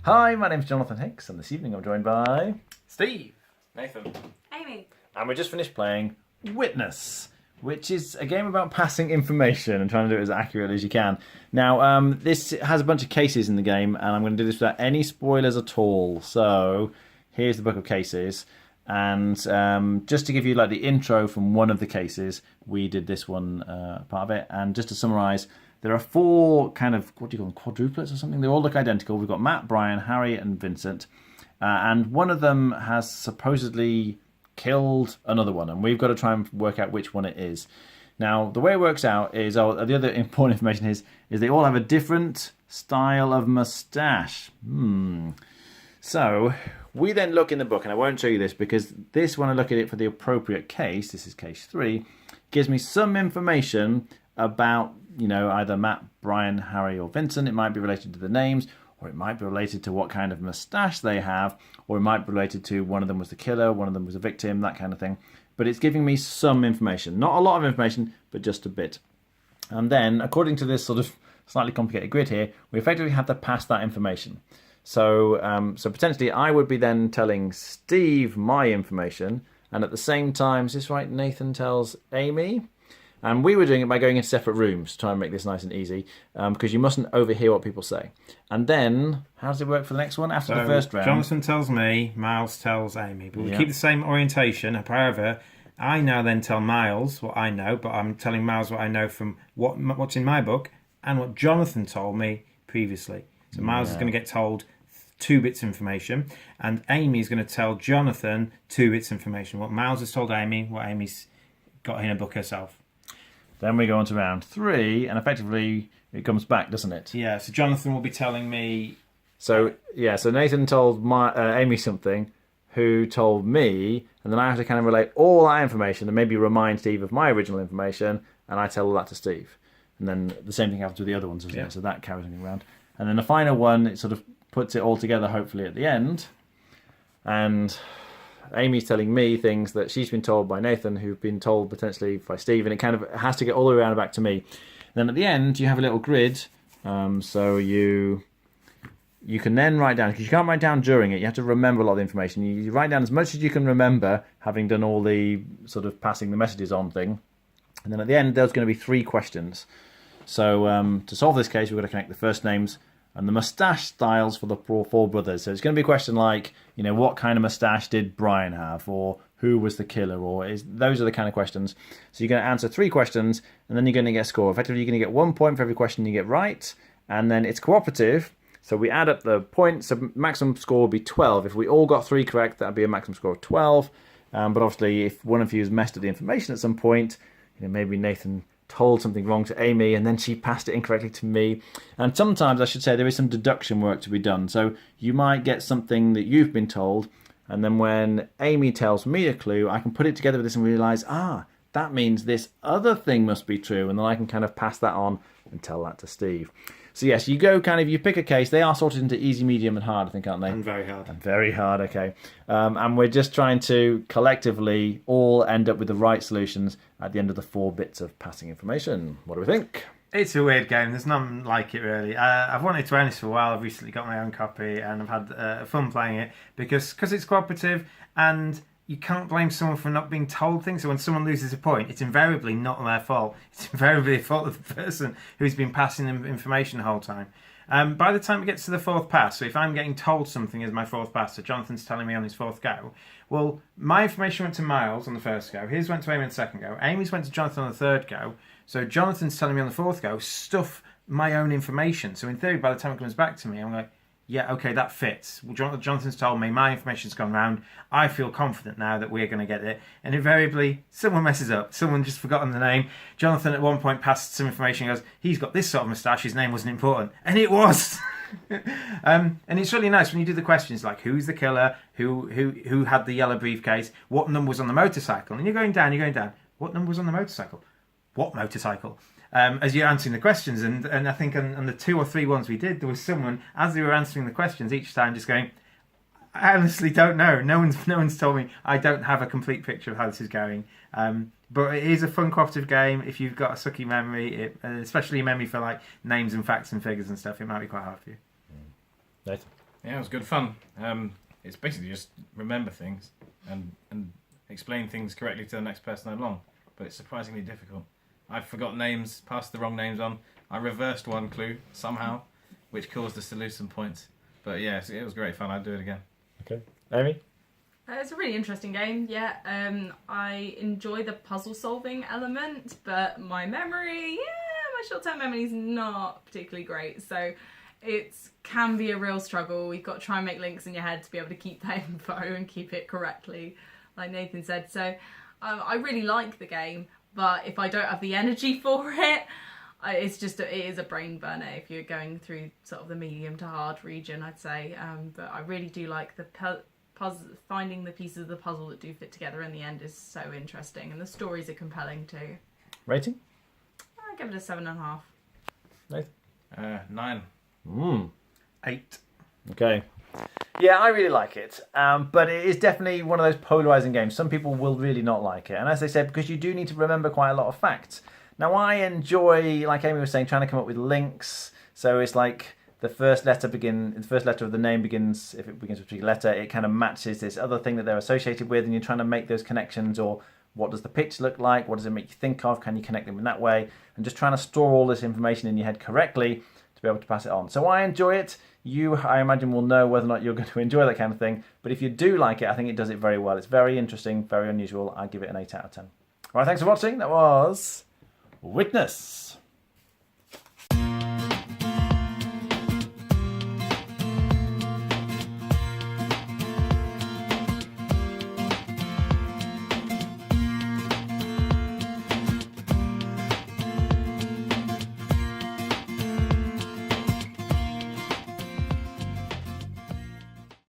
Hi, my name's Jonathan Hicks, and this evening I'm joined by Steve. Nathan. Amy. And we just finished playing Witness, which is a game about passing information and trying to do it as accurately as you can. Now, this has a bunch of cases in the game, and I'm going to do this without any spoilers at all. So, here's the book of cases. And just to give you like the intro from one of the cases, we did this one part of it. And just to summarise, there are four kind of, what do you call them, quadruplets or something? They all look identical. We've got Matt, Brian, Harry, and Vincent. And one of them has supposedly killed another one. And we've got to try and work out which one it is. Now, the way it works out is, the other important information is they all have a different style of moustache. So, we then look in the book, and I won't show you this because this, when I look at it for the appropriate case, this is case 3, gives me some information about, either Matt, Brian, Harry, or Vincent. It might be related to the names, or it might be related to what kind of moustache they have, or it might be related to one of them was the killer, one of them was a victim, that kind of thing. But it's giving me some information. Not a lot of information, but just a bit. And then, according to this sort of slightly complicated grid here, we effectively have to pass that information. So potentially I would be then telling Steve my information, and at the same time, is this right, Nathan tells Amy? And we were doing it by going into separate rooms to try and make this nice and easy, because you mustn't overhear what people say. And then, how does it work for the next one after the first round? Jonathan tells me, Miles tells Amy. But we keep the same orientation. However, I now then tell Miles what I know, but I'm telling Miles what I know from what's in my book and what Jonathan told me previously. So Miles is going to get told 2 bits of information, and Amy is going to tell Jonathan 2 bits of information. What Miles has told Amy, what Amy's got in her book herself. Then we go on to round 3, and effectively it comes back, doesn't it? Yeah, so Jonathan will be telling me... So Nathan told Amy something, who told me, and then I have to kind of relate all that information and maybe remind Steve of my original information, and I tell all that to Steve. And then the same thing happens with the other ones, doesn't it? So that carries me around. And then the final one, it sort of puts it all together, hopefully, at the end. And Amy's telling me things that she's been told by Nathan, who've been told potentially by Steve, and it kind of has to get all the way around back to me. And then at the end, you have a little grid, so you can then write down, because you can't write down during it, you have to remember a lot of the information. You write down as much as you can remember, having done all the sort of passing the messages on thing. And then at the end, there's going to be 3 questions. So to solve this case, we've got to connect the first names and the moustache styles for the 4 brothers. So it's going to be a question like, what kind of moustache did Brian have? Or who was the killer? Those are the kind of questions. So you're going to answer 3 questions, and then you're going to get a score. Effectively, you're going to get 1 point for every question you get right, and then it's cooperative. So we add up the points, so maximum score will be 12. If we all got 3 correct, that would be a maximum score of 12. But obviously, if one of you has messed up the information at some point, maybe Nathan told something wrong to Amy and then she passed it incorrectly to me. And sometimes, I should say, there is some deduction work to be done. So you might get something that you've been told, and then when Amy tells me a clue, I can put it together with this and realise, that means this other thing must be true, and then I can kind of pass that on and tell that to Steve. So yes, you pick a case. They are sorted into easy, medium, and hard, I think, aren't they? And very hard. And very hard, okay. And we're just trying to collectively all end up with the right solutions at the end of the 4 bits of passing information. What do we think? It's a weird game. There's none like it, really. I've wanted to own this for a while. I've recently got my own copy, and I've had fun playing it because it's cooperative, and you can't blame someone for not being told things. So when someone loses a point, it's invariably not their fault. It's invariably the fault of the person who's been passing them information the whole time. By the time it gets to the 4th pass, so if I'm getting told something as my 4th pass, so Jonathan's telling me on his 4th go, well, my information went to Miles on the 1st go, his went to Amy on the 2nd go, Amy's went to Jonathan on the 3rd go, so Jonathan's telling me on the 4th go, stuff my own information. So in theory, by the time it comes back to me, I'm like, yeah, okay, that fits. Well, Jonathan's told me, my information's gone round. I feel confident now that we're going to get it. And invariably, someone messes up. Someone just forgotten the name. Jonathan at one point passed some information and goes, he's got this sort of moustache, his name wasn't important. And it was! And it's really nice when you do the questions like, who's the killer? Who had the yellow briefcase? What number was on the motorcycle? And you're going down. What number was on the motorcycle? What motorcycle? As you're answering the questions, and I think on the 2 or 3 ones we did, there was someone, as they were answering the questions each time, just going, I honestly don't know. No one's told me. I don't have a complete picture of how this is going. But it is a fun cooperative game. If you've got a sucky memory, especially a memory for like names and facts and figures and stuff, it might be quite hard for you. Nathan? Yeah, it was good fun. It's basically just remember things and explain things correctly to the next person along. But it's surprisingly difficult. I've forgot names, passed the wrong names on. I reversed one clue somehow, which caused us to lose some points. But yeah, it was great fun. I'd do it again. Okay. Amy? It's a really interesting game, yeah. I enjoy the puzzle solving element, but my memory, my short-term memory is not particularly great. So it can be a real struggle. You've got to try and make links in your head to be able to keep that info and keep it correctly, like Nathan said. So I really like the game, but if I don't have the energy for it, it is a brain burner if you're going through sort of the medium to hard region, I'd say. But I really do like the puzzle, finding the pieces of the puzzle that do fit together in the end is so interesting, and the stories are compelling too. Rating? I give it a 7.5. Nathan? 9. 8. Okay. Yeah, I really like it, but it is definitely one of those polarising games. Some people will really not like it, and as I said, because you do need to remember quite a lot of facts. Now, I enjoy, like Amy was saying, trying to come up with links. So it's like the first letter of the name begins, if it begins with a particular letter, it kind of matches this other thing that they're associated with, and you're trying to make those connections, or what does the pitch look like? What does it make you think of? Can you connect them in that way? And just trying to store all this information in your head correctly to be able to pass it on. So I enjoy it. You, I imagine, will know whether or not you're going to enjoy that kind of thing. But if you do like it, I think it does it very well. It's very interesting, very unusual. I give it an 8 out of 10. All right, thanks for watching. That was Witness.